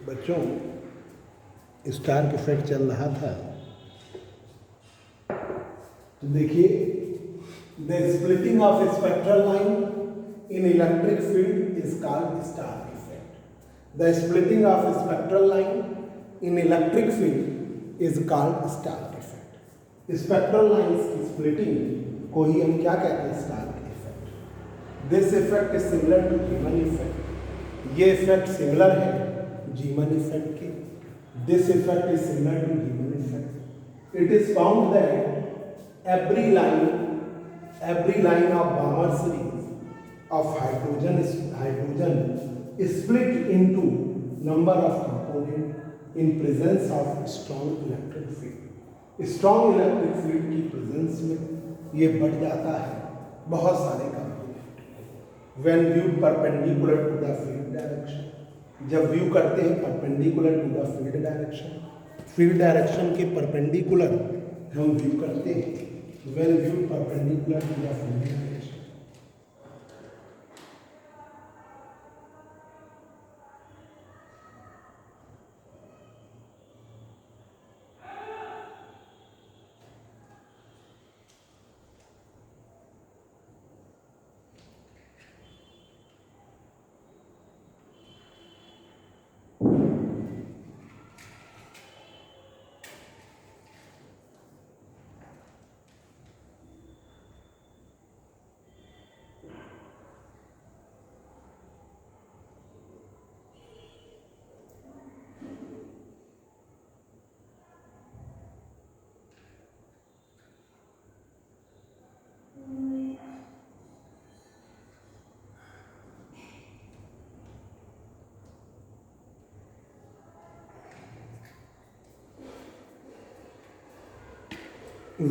बच्चों, Stark effect चल रहा था तो देखिए, the splitting of spectral line in electric field is called Stark effect. The splitting of spectral line in electric field is called Stark effect. Spectral lines की स्प्लिटिंग को ही हम क्या कहते हैं? Stark effect. This effect is similar to Zeeman effect. ये effect similar है जीमन इफेक्ट के। This effect is similar to Zeeman effect. It is found that every line of Balmer series of hydrogen is split into number of components in presence of strong electric field. Strong electric field की presence में ये बढ़ जाता है बहुत सारे component। When viewed perpendicular to the field direction, जब view करते हैं perpendicular to the field direction, field direction के perpendicular हम व्यू करते हैं।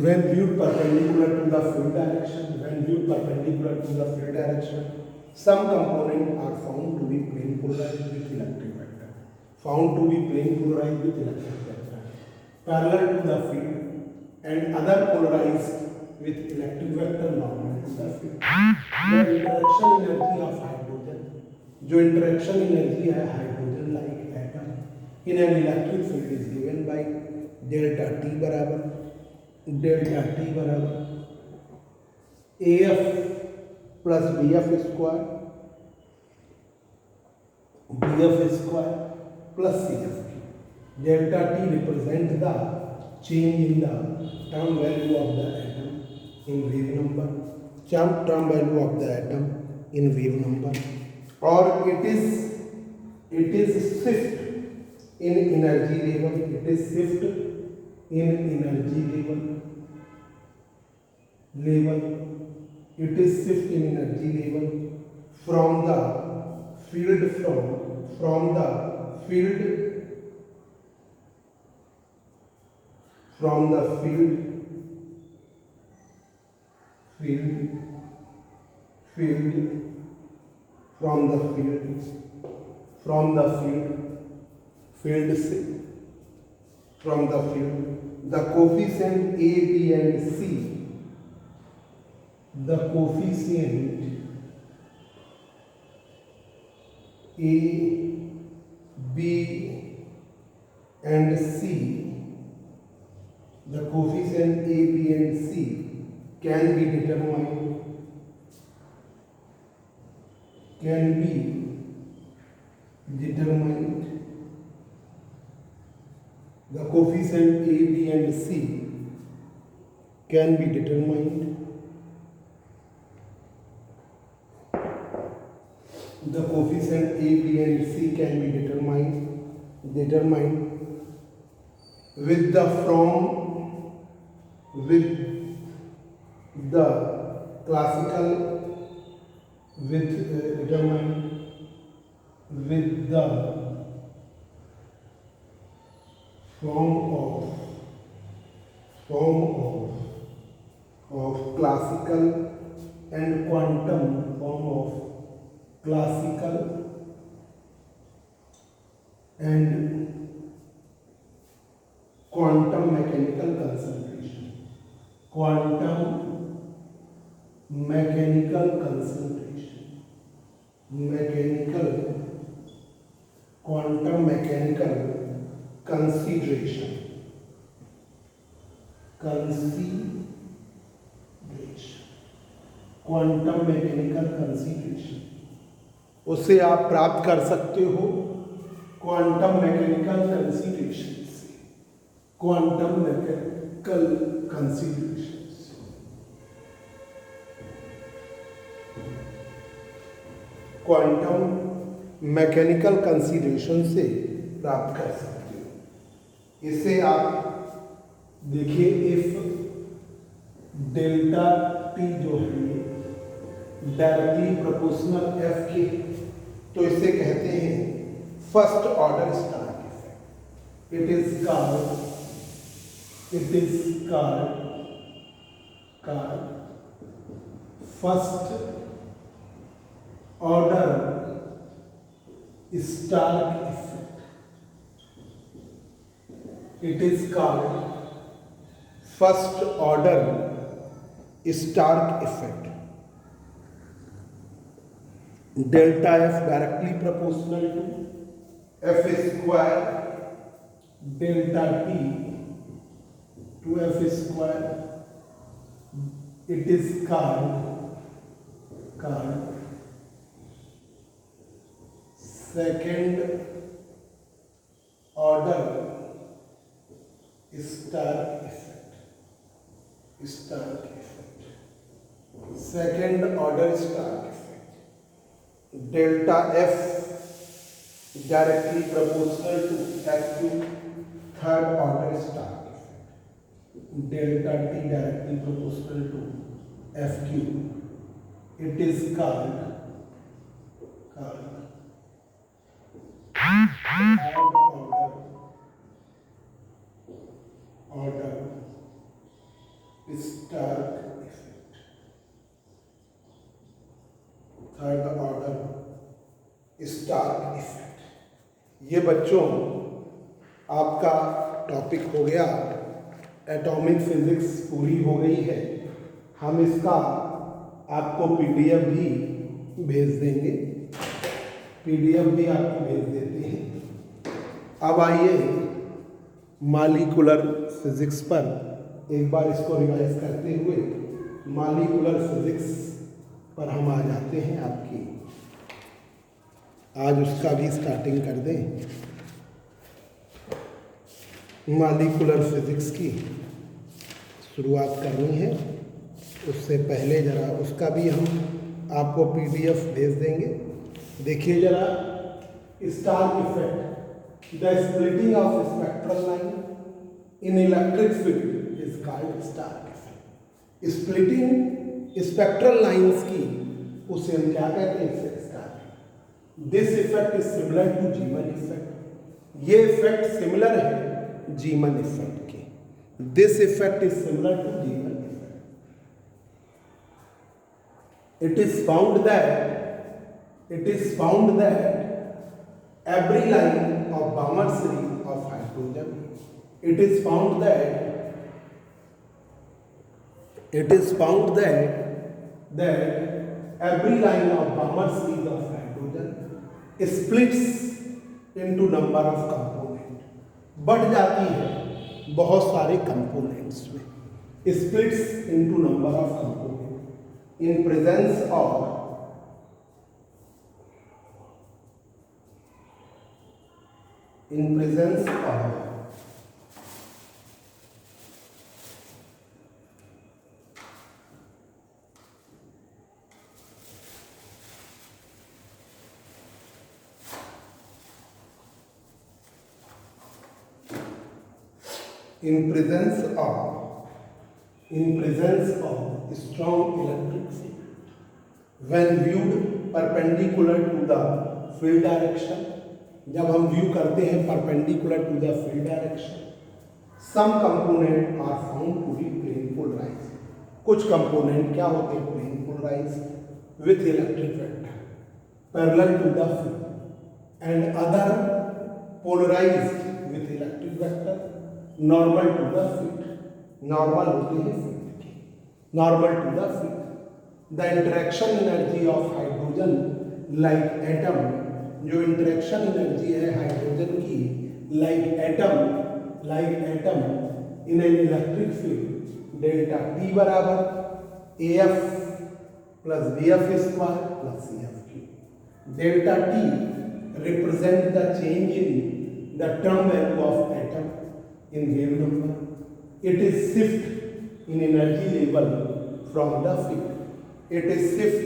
When viewed perpendicular to the field direction, when viewed perpendicular to the field direction, some components are found to be plane polarized with electric vector. Parallel to the field and other polarized with electric vector normal to the field. The interaction energy of hydrogen, जो interaction energy है hydrogen like atom in an electric field is given by delta T बराबर AF plus BF square plus CF. Delta T represents the change in the term value of the atom in wave number, term value of the atom in wave number, or it is shift in energy level. It is shift in energy level. It is shift in energy level from the field from the field from the field, the coefficient A, B and C, the coefficient A, B and C, the coefficient A, B and C can be determined the coefficient A, B and C can be determined. The coefficient A, B and C can be determined with the classical and quantum form of classical and quantum mechanical concentration. quantum mechanical consideration quantum mechanical consideration उसे आप प्राप्त कर सकते हो quantum mechanical consideration से, quantum mechanical consideration से। Quantum mechanical consideration से प्राप्त कर सकते हो। इसे आप देखिए, इफ डेल्टा टी जो है डायरेक्टली प्रोपोर्शनल एफ के, तो इसे कहते हैं first order Stark effect. It is called first order Stark effect. It is called first order Stark effect. Delta F directly proportional to F square delta T to F square. It is called second order Stark effect. Second order Stark effect. Delta F directly proportional to F cube, third order Stark effect. Delta T directly proportional to F cube. It is called order Stark effect. Third order Stark effect. ये बच्चों आपका topic हो गया, atomic physics पूरी हो गई है। हम इसका आपको पीडीएफ भी भेज देंगे, पीडीएफ भी आपको भेज देते हैं। अब आइए मॉलिक्यूलर फिजिक्स पर एक बार इसको रिवाइज करते हुए मॉलिक्यूलर फिजिक्स पर हम आ जाते हैं आपकी। आज उसका भी स्टार्टिंग कर दें। मॉलिक्यूलर फिजिक्स की शुरुआत करनी है, उससे पहले ज़रा उसका भी हम आपको पीडीएफ भेज देंगे। देखिए ज़रा, Stark effect, the splitting of spectral line in electric field is called Stark effect. Splitting spectral lines की उसे हम क्या कहते हैं? Stark. This effect is similar to Zeeman effect. ये इफेक्ट सिमिलर है जीमन इफेक्ट के। This effect is similar to Zeeman effect. It is found that every line of Balmer series of hydrogen, it is found that every line of Balmer series of hydrogen splits into number of component, बढ़ जाती है बहुत सारे components में, splits into number of component in presence of in presence of strong electric field when viewed perpendicular to the field direction। जब हम view करते हैं perpendicular to the field direction, some component are found to be plane polarize. कुछ component क्या होते हैं? Plane polarize with electric vector parallel to the field, and other polarized with electric vector normal to the field. Normal होते हैं field के, normal to the field. The interaction energy of hydrogen like atom जो interaction energy है hydrogen की like atom in an electric field delta T बराबर A F plus B F square plus C F cube. Delta T represent the change in the term value of atom in wave number. It is shift in energy level from the field. It is shift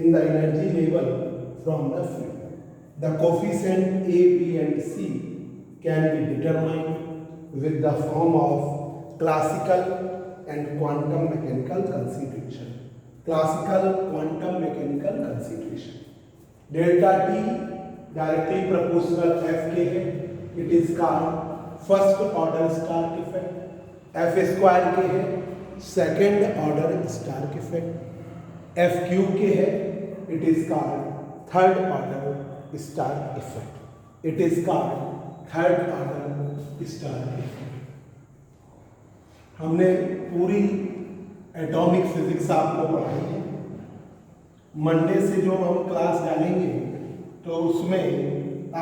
in the energy level from the field. The coefficient A, B and C can be determined with the form of classical and quantum mechanical consideration. Classical quantum mechanical consideration. Delta T directly proportional Fk है. It is called first order Stark effect. F square के है second order Stark effect. F cube के है it is called third order Stark effect. It is called third order Stark effect. हमने पूरी atomic physics आपको पढ़ाई है। Monday से जो हम क्लास डालेंगे तो उसमें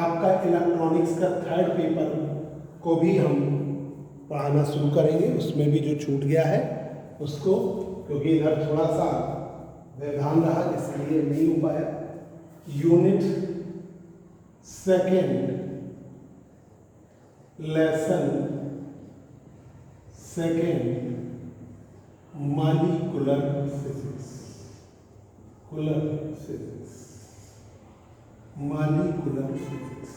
आपका इलेक्ट्रॉनिक्स का थर्ड पेपर को भी हम पढ़ाना शुरू करेंगे। उसमें भी जो छूट गया है उसको, क्योंकि इधर थोड़ा सा व्यवधान रहा इसलिए नहीं हो पाया। Unit second lesson second molecular physics. Molecular physics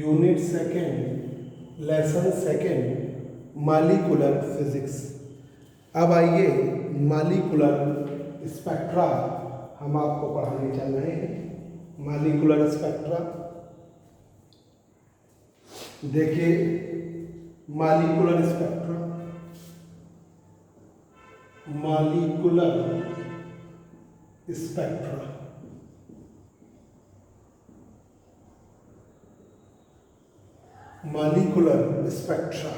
unit second lesson second molecular physics. अब आइए मॉलिक्यूलर स्पेक्ट्रा हम आपको पढ़ाने चल रहे हैं। मॉलिक्यूलर स्पेक्ट्रा देखिए, molecular spectra, molecular spectra molecular spectra.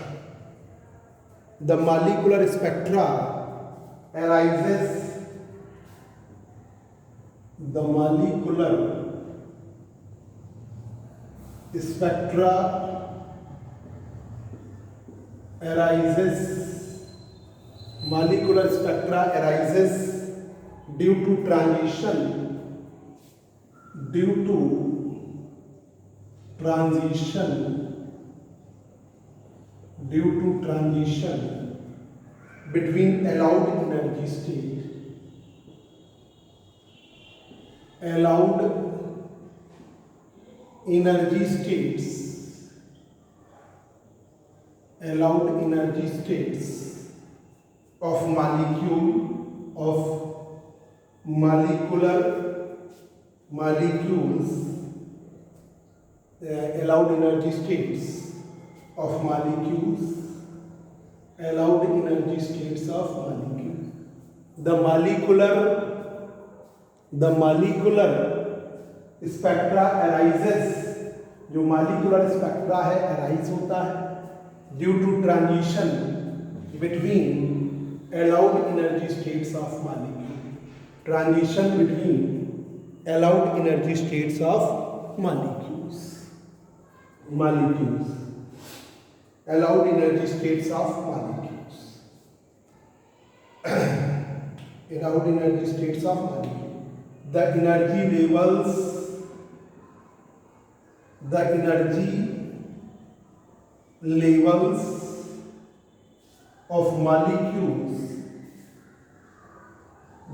The molecular spectra arises. The molecular spectra arises. Molecular spectra arises due to transition. Due to transition between allowed energy states of molecules allowed energy states of molecules. The molecular spectra arises, जो molecular spectra है arise होता है due to transition between allowed energy states of molecule. Transition between allowed energy states of molecules. Allowed energy states of molecules. Allowed energy states of molecules. The energy levels of molecules.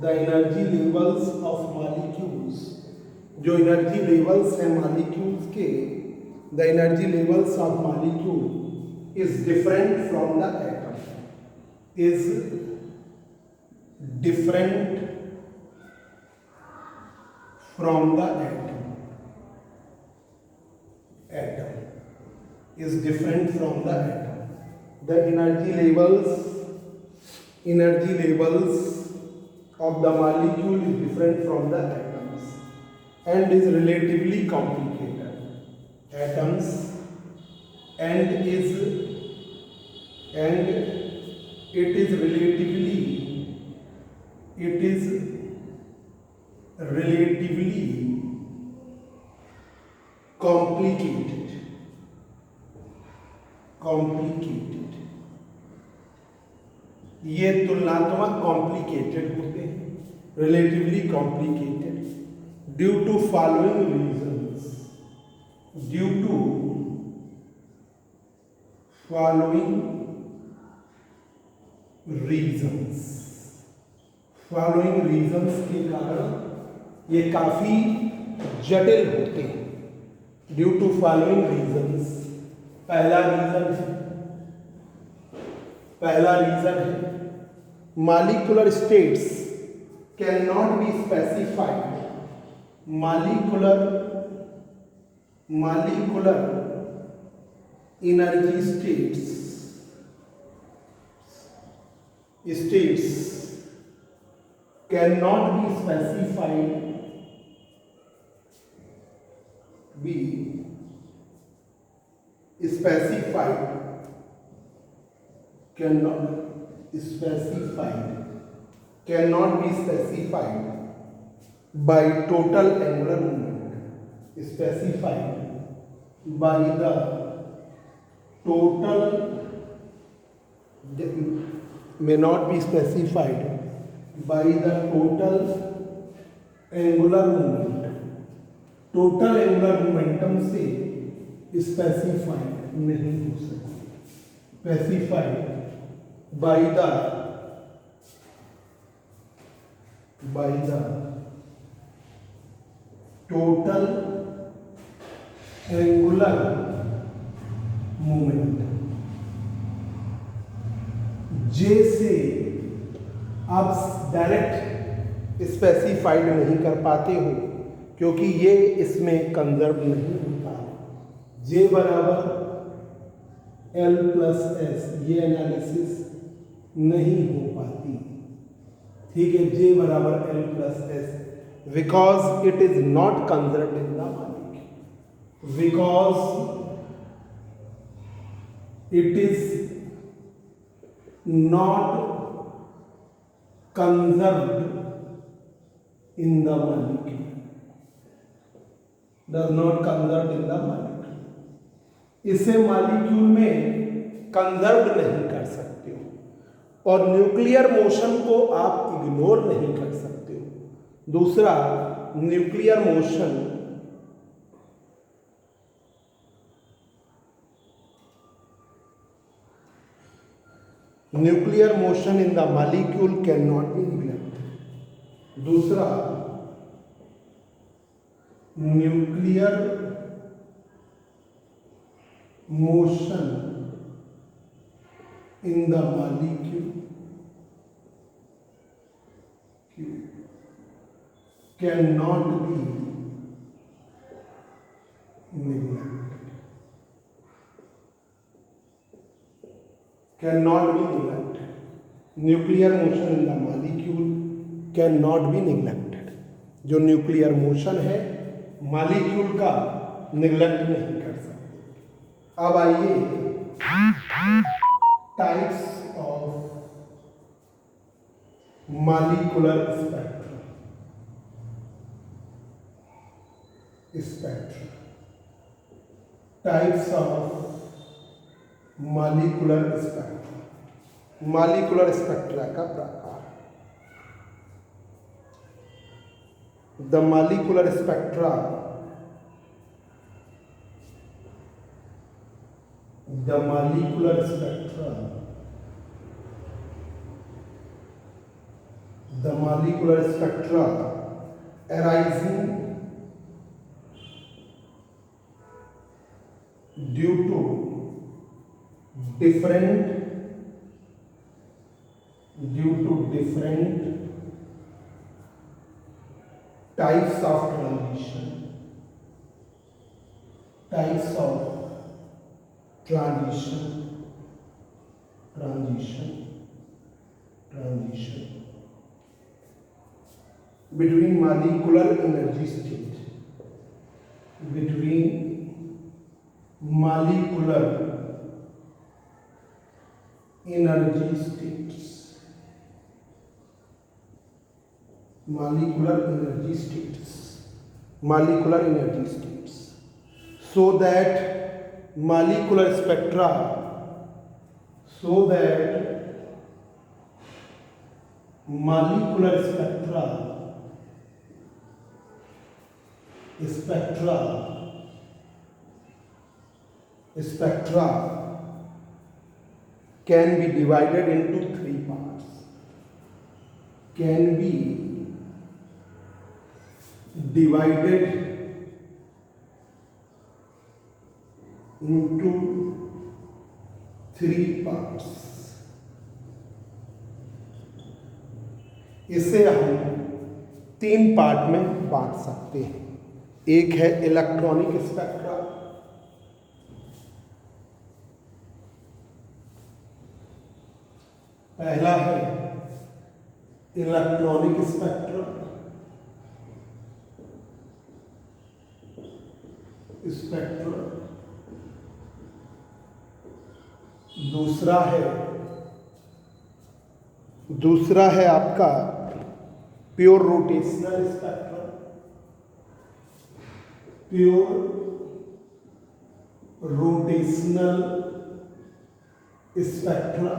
The energy levels of molecules. जो energy levels हैं molecules के, the energy levels of molecule is different from the atom. Is different from the atom. Is different from the atom. The energy levels of the molecule is different from the atoms and is relatively complicated. Atoms and it is relatively complicated, complicated, ये तुलनात्मक complicated होते हैं, relatively complicated due to following reasons, due to following reasons, following reasons के कारण ये काफी जटिल होते हैं, ड्यू टू फॉलोइंग रीजंस। पहला रीजन है molecular states can not be specified, molecular energy states cannot be specified, cannot be specified by total angular moment, specified by the total, may not be specified by the total angular moment, total angular momentum से specified नहीं हो सकती, specified by the total angular moment। जे से आप direct specified नहीं कर पाते हो क्योंकि ये इसमें कंजर्व नहीं होता। जे बराबर एल प्लस एस, ये एनालिसिस नहीं हो पाती, ठीक है। जे बराबर L plus S because it is not conserve in the molecule, because it is not conserved in the molecule, does not conserved in the molecule, इसे मॉलिक्यूल में कंजर्व नहीं कर सकते हो और न्यूक्लियर मोशन को आप इग्नोर नहीं कर सकते हो। दूसरा, nuclear motion in the molecule cannot be neglected। दूसरा, nuclear motion in the molecule cannot be neglected, cannot be neglected। Nuclear motion in the molecule can not B neglected. जो nuclear motion है molecule का neglect नहीं कर सकते। अब आइए types of molecular spectrum, types of molecular spectra, molecular spectra का प्रकार। The molecular spectra, the molecular spectra, the molecular spectra arising due to different types of transition, between molecular energy state, between molecular energy states, molecular energy states, molecular energy states। so that molecular spectra spectra can be divided into three parts. Can be divided into three parts. इसे हम तीन part में बांट सकते हैं. एक है electronic spectra, पहला है इलेक्ट्रॉनिक स्पेक्ट्रा, दूसरा है आपका प्योर रोटेशनल स्पेक्ट्रा,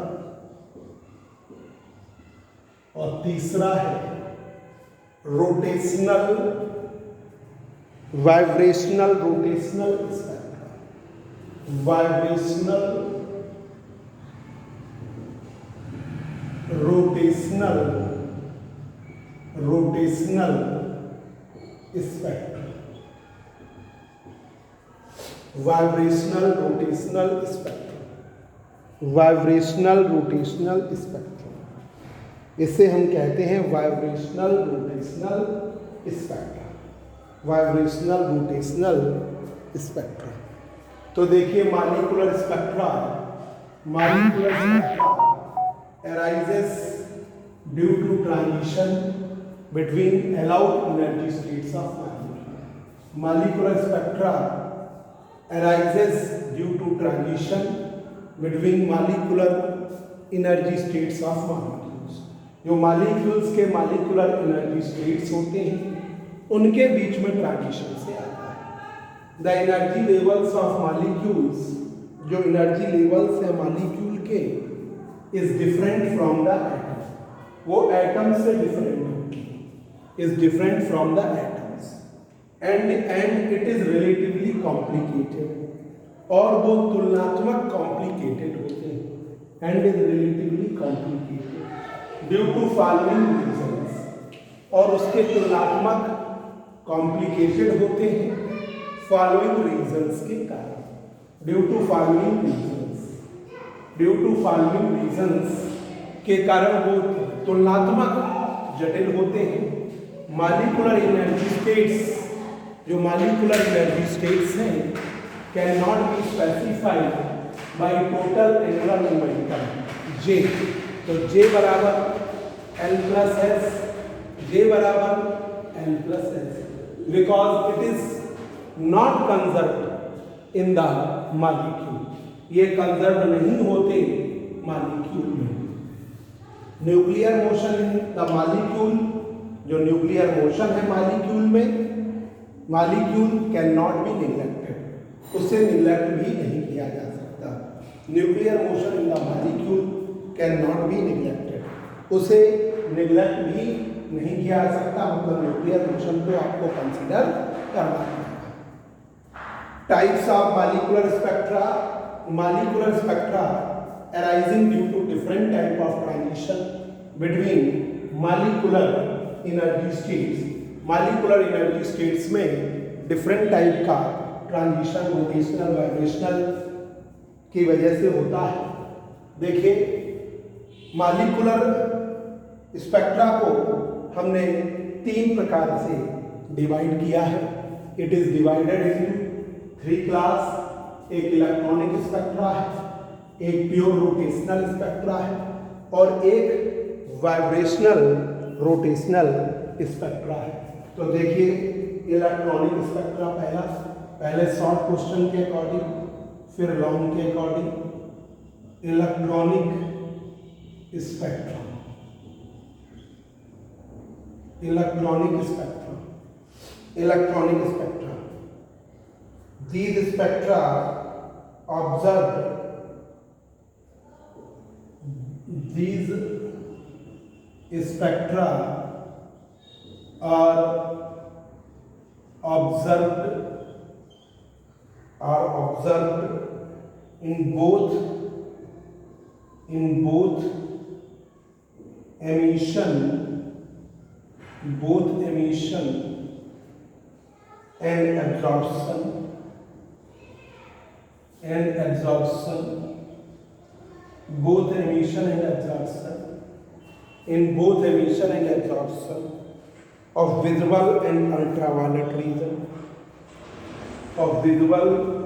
और तीसरा है vibrational rotational spectra. Vibrational rotational spectra. Vibrational rotational spectra, इसे हम कहते हैं वाइब्रेशनल रोटेशनल स्पेक्ट्रा. तो देखिए molecular spectra arises due to transition between allowed energy states of molecule. Molecular spectra arises due to transition between molecular energy states of molecules. जो molecules के molecular energy states होते हैं उनके बीच में transition से आता है. The energy levels of molecules, जो energy levels है molecule के, is different from the atom. वो एटम से डिफरेंट होती है, is different from the atoms and it is relatively complicated, और वो तुलनात्मक complicated होते हैं and is relatively complicated due to following reasons, और उसके तुलनात्मक complicated होते हैं following reasons के कारण. due to following reasons के कारण वो तुलनात्मक जटिल होते हैं. मॉलिक्यूलर एनर्जी स्टेट्स, जो मॉलिक्यूलर एनर्जी स्टेट्स हैं, can not be specified by total angular momentum J. तो J बराबर L+S, because it is not conserved in the molecule. ये कंजर्व नहीं होते मॉलिक्यूल में. Nuclear motion in the molecule, जो nuclear motion है molecule में, molecule can not be neglected, उसे निग्लेक्ट भी नहीं किया जा सकता. Nuclear motion in the molecule can not be neglected, उसे निग्लेक्ट भी नहीं किया जा सकता. मतलब न्यूक्लियर मोशन को आपको कंसीडर करना है. Types of molecular spectra arising due to different type of transition between molecular energy states. molecular energy states में different type का transition rotational vibrational की वजह से होता है. देखिए molecular स्पेक्ट्रा को हमने तीन प्रकार से डिवाइड किया है. It is divided into three class. एक इलेक्ट्रॉनिक स्पेक्ट्रा है, एक प्योर रोटेशनल स्पेक्ट्रा है और एक वाइब्रेशनल रोटेशनल स्पेक्ट्रा है. तो देखिए इलेक्ट्रॉनिक स्पेक्ट्रा पहले शॉर्ट क्वेश्चन के अकॉर्डिंग फिर लॉन्ग के according. Electronic spectra These spectra observed, these spectra are observed in both emission and absorption both emission and absorption in both emission and absorption of visible and ultraviolet region, of visible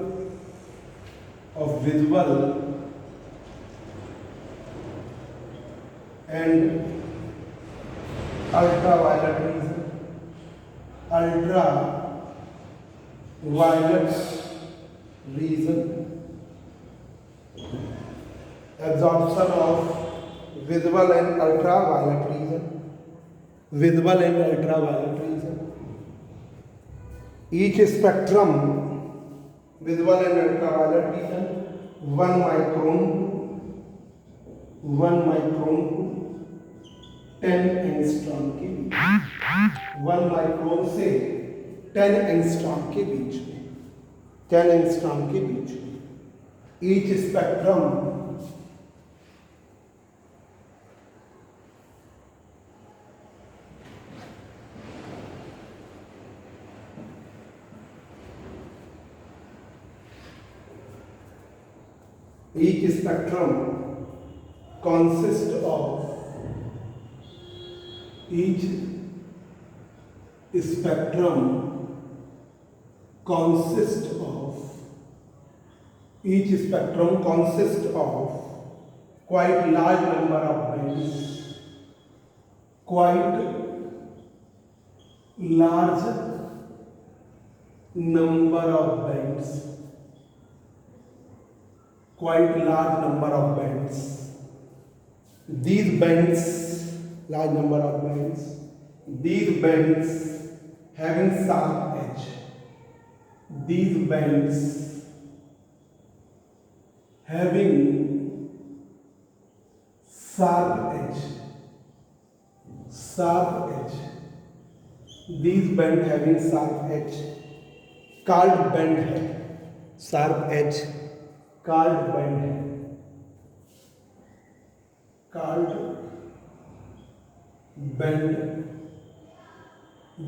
and ultraviolet region, absorption of visible and ultraviolet region. Each spectrum, visible and ultraviolet region, 1 micron to 10 angstrom के बीच, 1 micron से 10 angstrom के बीच में, 10 angstrom के बीच में. Each spectrum consists of quite large number of bands, quite large number of bands. These bands, large number of bands, these bands having sharp edge. These bands having sharp edge. These bands having sharp edge called band head. Sharp edge called band head.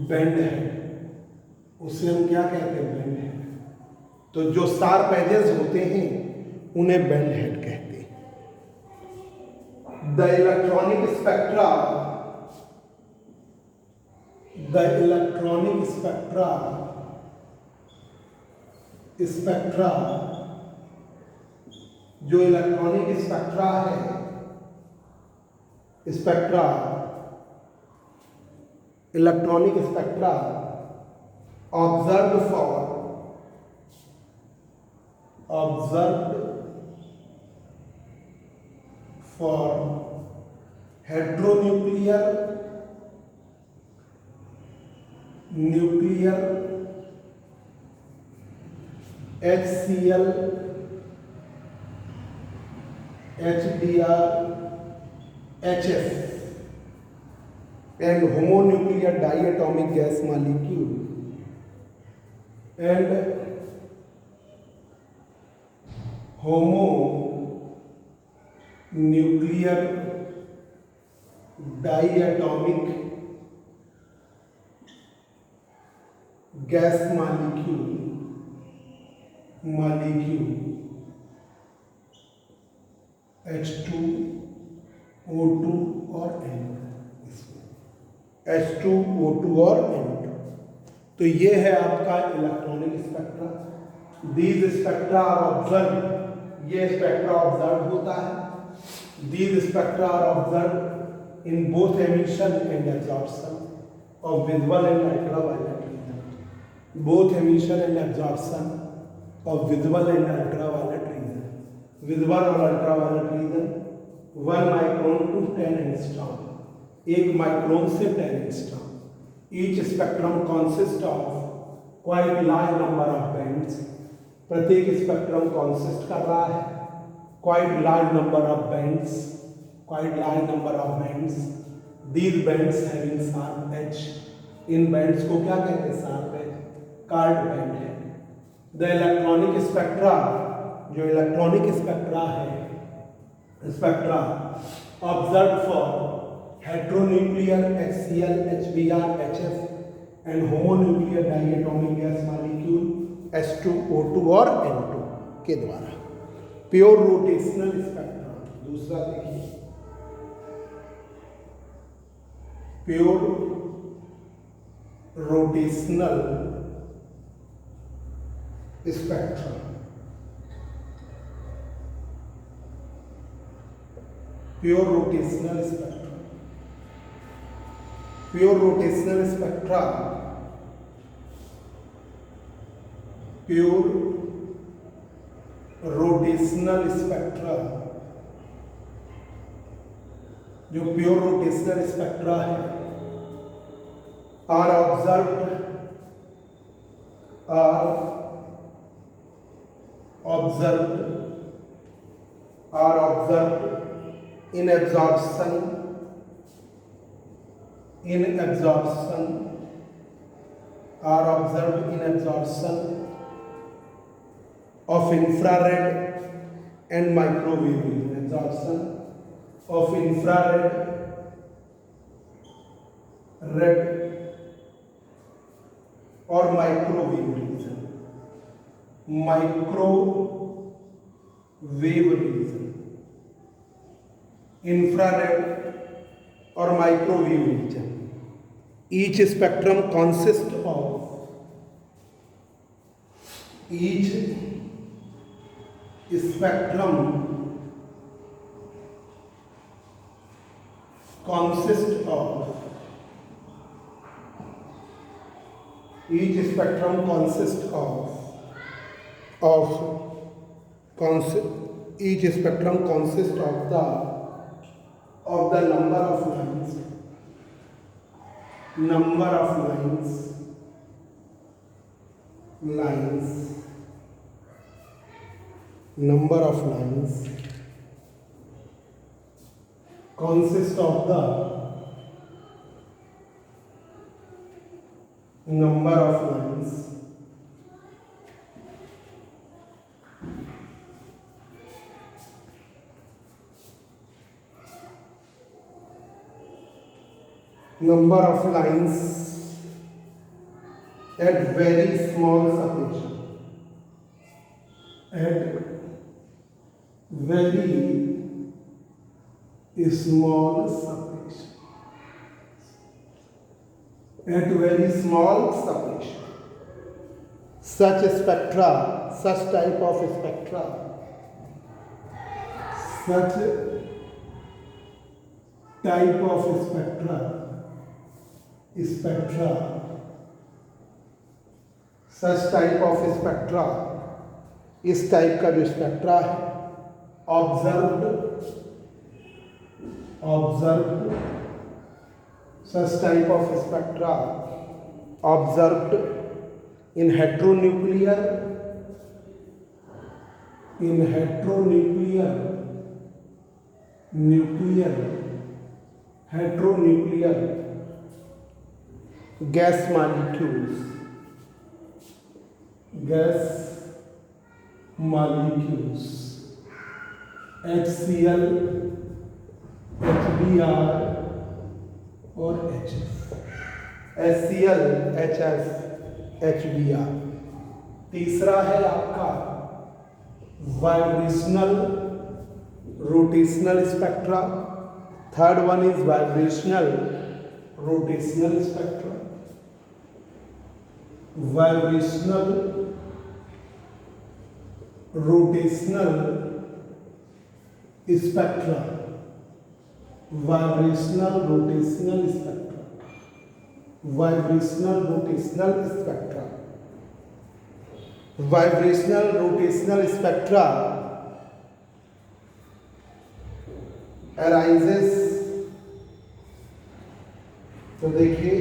Band head, उसे हम क्या कहते हैं? Band head. तो जो sharp edges होते हैं उन्हें बैंड हेड कहते हैं. द इलेक्ट्रॉनिक स्पेक्ट्रा जो इलेक्ट्रॉनिक स्पेक्ट्रा है, electronic spectra observed for heteronuclear HCl HBr HF and homonuclear diatomic gas molecule and homonuclear diatomic gas molecule H2O2 और N2, H2O2 और N2. तो ये है आपका electronic spectra. These spectra are observe, ये spectra observe होता है. These spectra are observe in both emission and absorption of visible and ultraviolet region. Both emission and absorption of visible and ultraviolet region. Visible और ultraviolet region 1 micron to 10 angstrom, 1 micron से 10 angstrom. Each spectrum consists of quite large number of bands, प्रत्येक spectrum consist कर रहा है quite large number of bands, these bands having sharp edge. इन bands को क्या कहते हैं? शार्प एज, कार्ड बैंड है। द इलेक्ट्रॉनिक स्पेक्ट्रा, जो इलेक्ट्रॉनिक स्पेक्ट्रा है, spectra observe for heteronuclear HCl, HBr, HF and homonuclear diatomic gas molecule H2O2 और N2 के द्वारा। प्योर रोटेशनल स्पेक्ट्रा, दूसरा देखिए, pure rotational spectra, pure rotational spectra, pure rotational spectra, pure rotational spectra, जो pure rotational spectra है, are observed in absorption are observed in absorption of infrared and microwave region, absorption of infrared, red or microwave region, infrared or microwave region. Each spectrum consists of of the number of lines consist of the number of lines at very small separation, at very small separation. Such type of spectra इस type का जो spectra है, observed such type of spectra observed in heteronuclear gas molecules HCl, HBr और HF, HCl, HF, HBr। तीसरा है आपका vibrational rotational spectra. Third one is vibrational rotational spectra, vibrational rotational spectra, vibrational rotational spectra, vibrational rotational spectra, vibrational rotational spectra arises, तो देखिए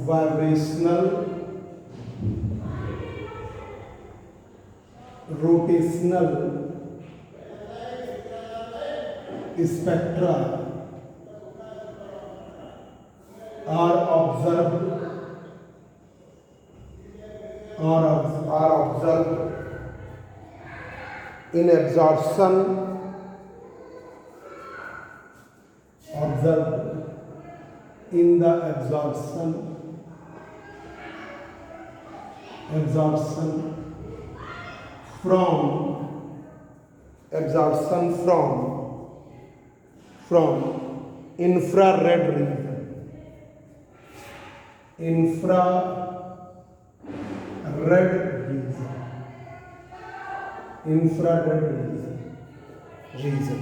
vibrational, rotational spectra are observed in absorption, in the absorption from infrared region, region.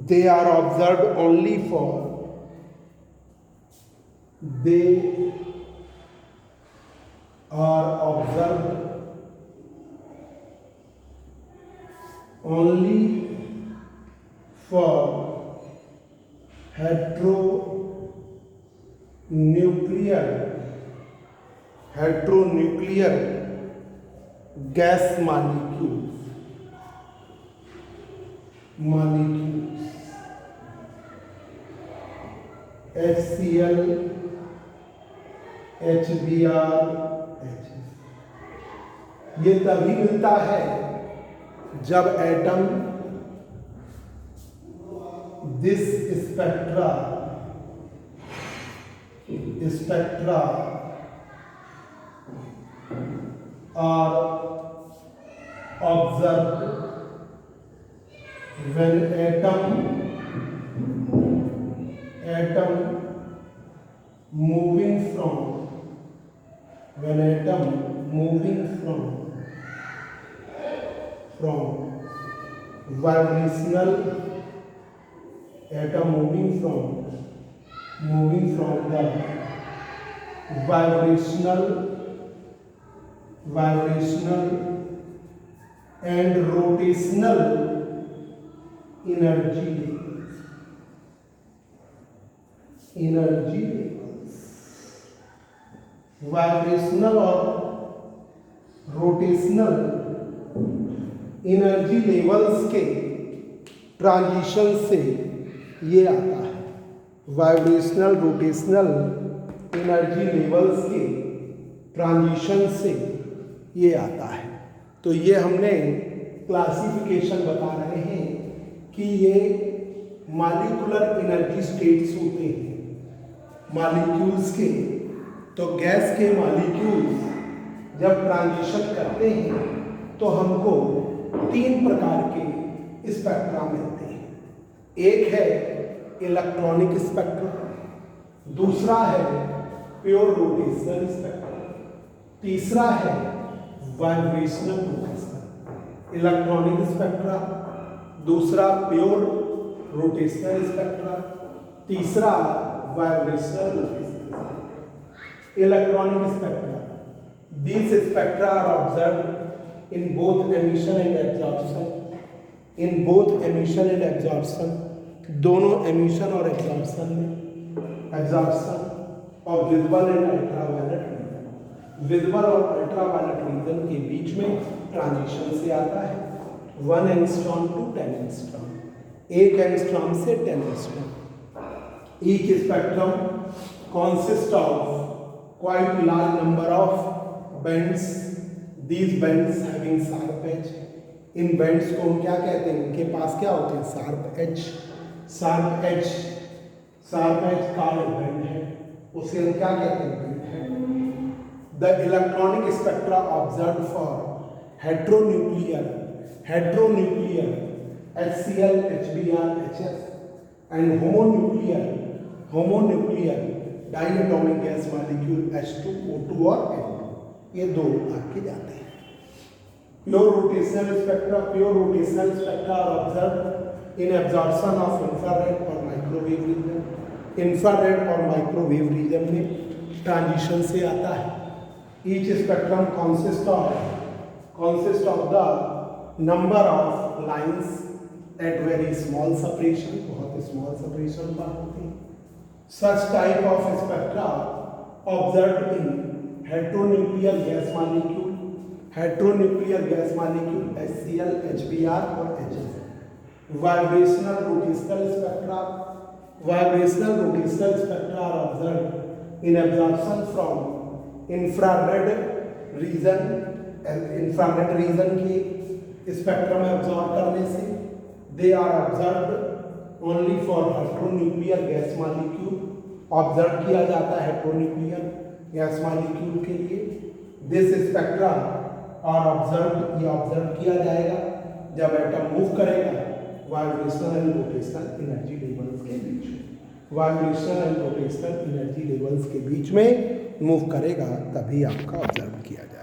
They are observed only for heteronuclear gas molecules HCl, HBr, HF। ये तभी मिलता है जब atom this spectra are observed when atom moving from vibrational, atom moving from the vibrational and rotational energy levels, vibrational और rotational energy levels के transition से ये आता है। वाइब्रेशनल रोटेशनल एनर्जी लेवल्स के ट्रांजिशन से ये आता है। तो ये हमने क्लासिफिकेशन बता रहे हैं कि ये मॉलिक्यूलर एनर्जी स्टेट्स होते हैं मॉलिक्यूल्स के। तो गैस के मॉलिक्यूल्स जब ट्रांजिशन करते हैं तो हमको 3 प्रकार के स्पेक्ट्रा मिलते हैं। एक है इलेक्ट्रॉनिक स्पेक्ट्रा, दूसरा है प्योर रोटेशनल स्पेक्ट्रा, तीसरा है वाइब्रेशनल रोटेशनल। इलेक्ट्रॉनिक स्पेक्ट्रा, दूसरा प्योर रोटेशनल स्पेक्ट्रा, तीसरा vibrational rotational. Electronic spectra, these spectra are observed in both emission and absorption, दोनों एमिशन और एब्जॉर्प्शन में एब्जॉर्प्शन और visible and ultraviolet region, visible और ultraviolet region के बीच में ट्रांजिशन से आता है 1 एंगस्ट्रॉम टू 10 एंगस्ट्रॉम, 1 एंगस्ट्रॉम से 10 angstrom. Each spectrum consists of quite large number of bands, these bands having sharp edge। इन बैंड्स को हम क्या कहते हैं, इनके पास क्या होते हैं, शार्प एज कार्ड बैंड है, उसे हम क्या कहते हैं, बैंड है। The electronic spectra observe for heteronuclear HCl, HBr, HF and homonuclear diatomic gas molecule H2O2 और N2, ये 2 आपके जाते हैं। Pure rotational spectra are observed in absorption of infrared और माइक्रोवेव रीजन। इंफ्रारेड और माइक्रोवेव रीजन में transition से आता है। Each spectrum consist of the number of lines at very small separation, बहुत स्मॉल सेपरेशन पर होती है। Such type of spectra observe in heteronuclear gas molecule, heteronuclear gas molecule HCl, HBr और HF। Vibrational rotational spectra, vibrational rotational spectra are observed in absorption from infrared region, infrared region के spectrum में observe करने से। They are observed only for heteronuclear gas molecule, observe किया जाता है heteronuclear gas molecule के लिए। दिस स्पेक्ट्रा आर ऑब्जर्व्ड, ये ऑब्जर्व किया जाएगा जब एटम मूव करेगा vibrational and rotational energy levels के बीच में, vibrational and rotational energy levels के बीच में मूव करेगा तभी आपका ऑब्जर्व किया जाएगा।